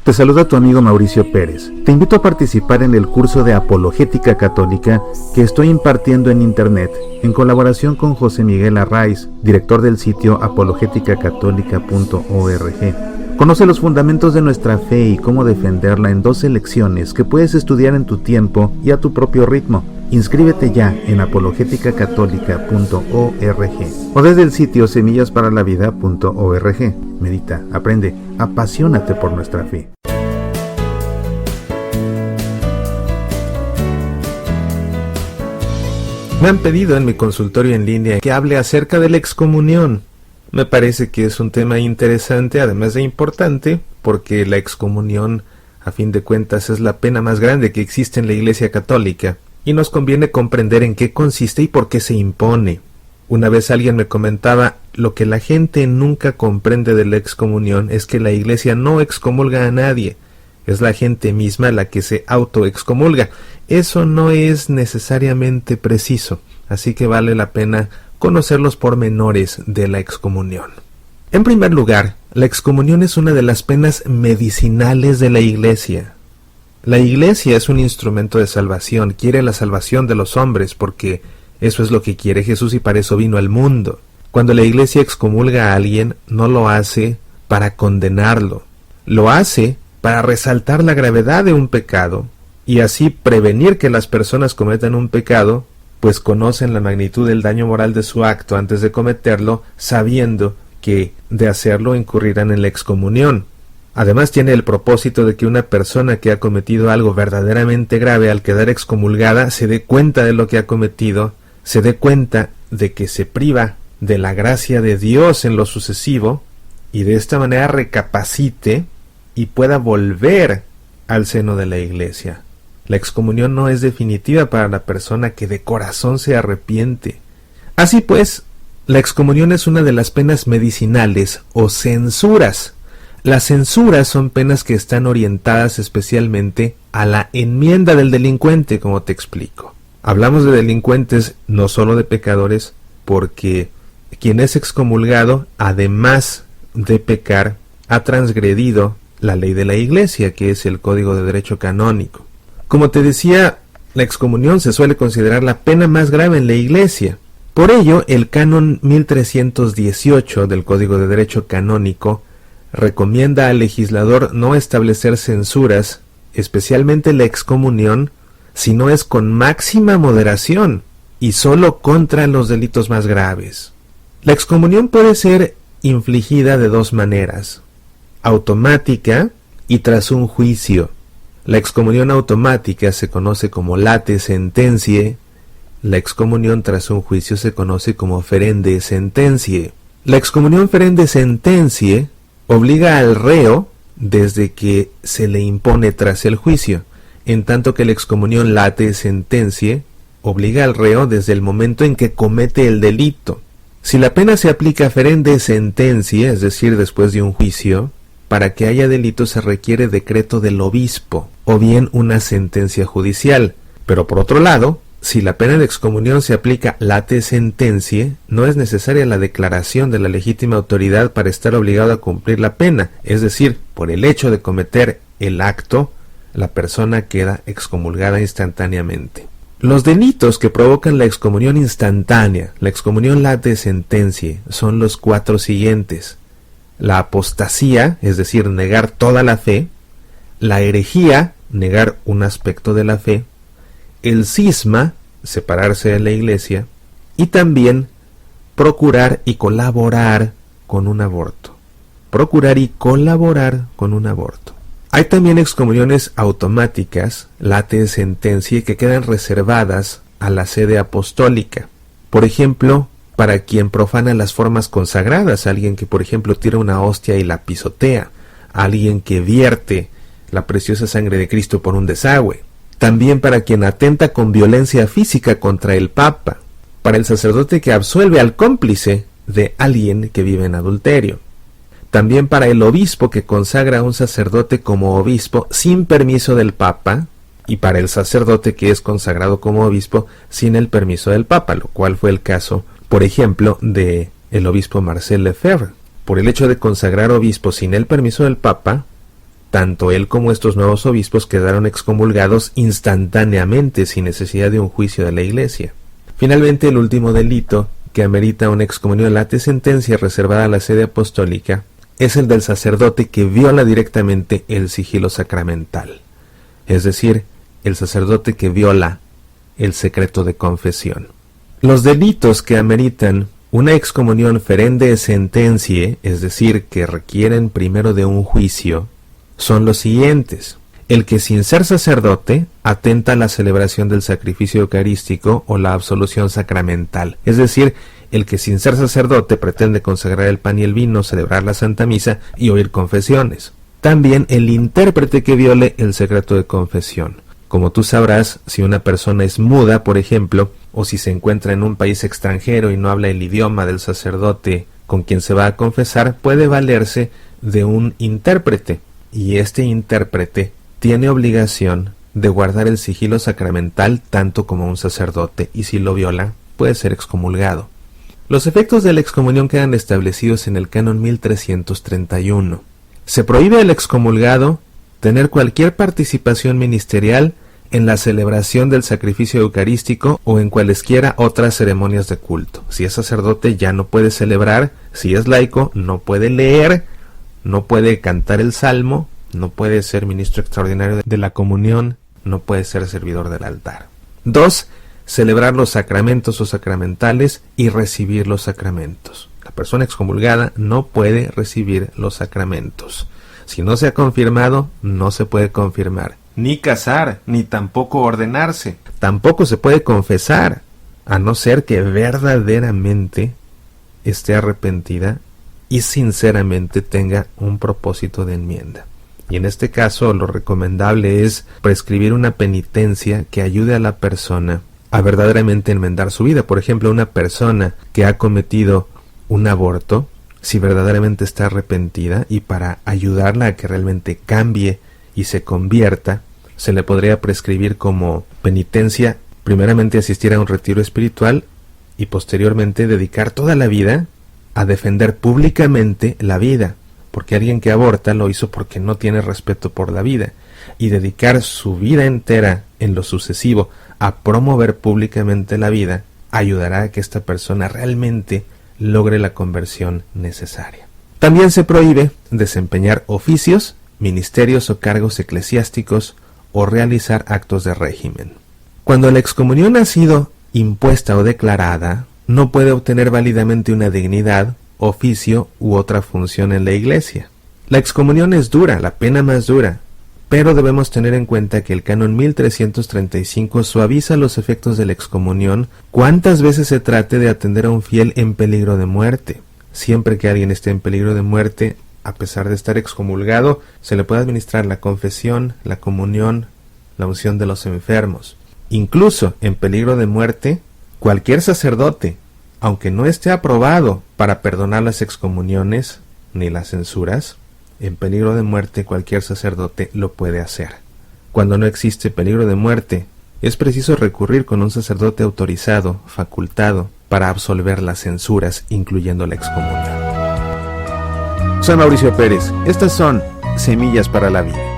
Te saluda tu amigo Mauricio Pérez. Te invito a participar en el curso de Apologética Católica que estoy impartiendo en internet en colaboración con José Miguel Arraiz, director del sitio apologeticacatólica.org. Conoce los fundamentos de nuestra fe y cómo defenderla en 12 lecciones que puedes estudiar en tu tiempo y a tu propio ritmo. Inscríbete ya en apologeticacatólica.org o desde el sitio semillasparalavida.org. Medita, aprende, apasionate por nuestra fe. Me han pedido en mi consultorio en línea que hable acerca de la excomunión. Me parece que es un tema interesante, además de importante, porque la excomunión, a fin de cuentas, es la pena más grande que existe en la Iglesia Católica, y nos conviene comprender en qué consiste y por qué se impone. Una vez alguien me comentaba, lo que la gente nunca comprende de la excomunión es que la Iglesia no excomulga a nadie, es la gente misma la que se autoexcomulga. Eso no es necesariamente preciso, así que vale la pena conocer los pormenores de la excomunión. En primer lugar, la excomunión es una de las penas medicinales de la Iglesia. La Iglesia es un instrumento de salvación, quiere la salvación de los hombres porque eso es lo que quiere Jesús y para eso vino al mundo. Cuando la Iglesia excomulga a alguien, no lo hace para condenarlo, lo hace para resaltar la gravedad de un pecado y así prevenir que las personas cometan un pecado, pues conocen la magnitud del daño moral de su acto antes de cometerlo, sabiendo que de hacerlo incurrirán en la excomunión. Además tiene el propósito de que una persona que ha cometido algo verdaderamente grave al quedar excomulgada se dé cuenta de lo que ha cometido, se dé cuenta de que se priva de la gracia de Dios en lo sucesivo y de esta manera recapacite y pueda volver al seno de la Iglesia. La excomunión no es definitiva para la persona que de corazón se arrepiente. Así pues, la excomunión es una de las penas medicinales o censuras. Las censuras son penas que están orientadas especialmente a la enmienda del delincuente, como te explico. Hablamos de delincuentes, no solo de pecadores, porque quien es excomulgado, además de pecar, ha transgredido la ley de la Iglesia, que es el Código de Derecho Canónico. Como te decía, la excomunión se suele considerar la pena más grave en la Iglesia. Por ello, el Canon 1318 del Código de Derecho Canónico recomienda al legislador no establecer censuras, especialmente la excomunión, si no es con máxima moderación y solo contra los delitos más graves. La excomunión puede ser infligida de dos maneras: automática y tras un juicio. La excomunión automática se conoce como late sententiae, la excomunión tras un juicio se conoce como ferende sententiae. La excomunión ferende sententiae obliga al reo desde que se le impone tras el juicio, en tanto que la excomunión late sententiae obliga al reo desde el momento en que comete el delito. Si la pena se aplica ferende sententiae, es decir, después de un juicio, para que haya delito se requiere decreto del obispo o bien una sentencia judicial. Pero por otro lado, si la pena de excomunión se aplica late sententiae, no es necesaria la declaración de la legítima autoridad para estar obligado a cumplir la pena, es decir, por el hecho de cometer el acto, la persona queda excomulgada instantáneamente. Los delitos que provocan la excomunión instantánea, la excomunión late sententiae, son los 4 siguientes: la apostasía, es decir, negar toda la fe; la herejía, negar un aspecto de la fe; el cisma, separarse de la Iglesia; y también procurar y colaborar con un aborto. Procurar y colaborar con un aborto. Hay también excomuniones automáticas, late sententiae, que quedan reservadas a la sede apostólica. Por ejemplo, para quien profana las formas consagradas, alguien que por ejemplo tira una hostia y la pisotea, alguien que vierte la preciosa sangre de Cristo por un desagüe. También para quien atenta con violencia física contra el Papa, para el sacerdote que absuelve al cómplice de alguien que vive en adulterio. También para el obispo que consagra a un sacerdote como obispo sin permiso del Papa, y para el sacerdote que es consagrado como obispo sin el permiso del Papa, lo cual fue el caso, por ejemplo, de el obispo Marcel Lefebvre. Por el hecho de consagrar obispo sin el permiso del Papa, tanto él como estos nuevos obispos quedaron excomulgados instantáneamente sin necesidad de un juicio de la Iglesia. Finalmente, el último delito que amerita una excomunión late sentencia reservada a la sede apostólica es el del sacerdote que viola directamente el sigilo sacramental, es decir, el sacerdote que viola el secreto de confesión. Los delitos que ameritan una excomunión ferende sentencie, es decir, que requieren primero de un juicio, son los siguientes: el que sin ser sacerdote atenta a la celebración del sacrificio eucarístico o la absolución sacramental, es decir, el que sin ser sacerdote pretende consagrar el pan y el vino, celebrar la Santa Misa y oír confesiones. También el intérprete que viole el secreto de confesión. Como tú sabrás, si una persona es muda, por ejemplo, o si se encuentra en un país extranjero y no habla el idioma del sacerdote con quien se va a confesar, puede valerse de un intérprete, y este intérprete tiene obligación de guardar el sigilo sacramental tanto como un sacerdote, y si lo viola, puede ser excomulgado. Los efectos de la excomunión quedan establecidos en el canon 1331. Se prohíbe al excomulgado tener cualquier participación ministerial en la celebración del sacrificio eucarístico o en cualesquiera otras ceremonias de culto. Si es sacerdote ya no puede celebrar, si es laico no puede leer, no puede cantar el salmo, no puede ser ministro extraordinario de la comunión, no puede ser servidor del altar. 2. Celebrar los sacramentos o sacramentales y recibir los sacramentos. La persona excomulgada no puede recibir los sacramentos. Si no se ha confirmado, no se puede confirmar, ni casar, ni tampoco ordenarse. Tampoco se puede confesar, a no ser que verdaderamente esté arrepentida y sinceramente tenga un propósito de enmienda. Y en este caso lo recomendable es prescribir una penitencia que ayude a la persona a verdaderamente enmendar su vida. Por ejemplo, una persona que ha cometido un aborto, si verdaderamente está arrepentida, y para ayudarla a que realmente cambie y se convierta, se le podría prescribir como penitencia primeramente asistir a un retiro espiritual y posteriormente dedicar toda la vida a defender públicamente la vida, porque alguien que aborta lo hizo porque no tiene respeto por la vida, y dedicar su vida entera en lo sucesivo a promover públicamente la vida ayudará a que esta persona realmente logre la conversión necesaria. También se prohíbe desempeñar oficios, ministerios o cargos eclesiásticos o realizar actos de régimen. Cuando la excomunión ha sido impuesta o declarada, no puede obtener válidamente una dignidad, oficio u otra función en la Iglesia. La excomunión es dura, la pena más dura, pero debemos tener en cuenta que el canon 1335 suaviza los efectos de la excomunión cuantas veces se trate de atender a un fiel en peligro de muerte. Siempre que alguien esté en peligro de muerte, a pesar de estar excomulgado, se le puede administrar la confesión, la comunión, la unción de los enfermos. Incluso en peligro de muerte, cualquier sacerdote, aunque no esté aprobado para perdonar las excomuniones ni las censuras, en peligro de muerte cualquier sacerdote lo puede hacer. Cuando no existe peligro de muerte, es preciso recurrir con un sacerdote autorizado, facultado, para absolver las censuras, incluyendo la excomunión. Soy Mauricio Pérez. Estas son Semillas para la Vida.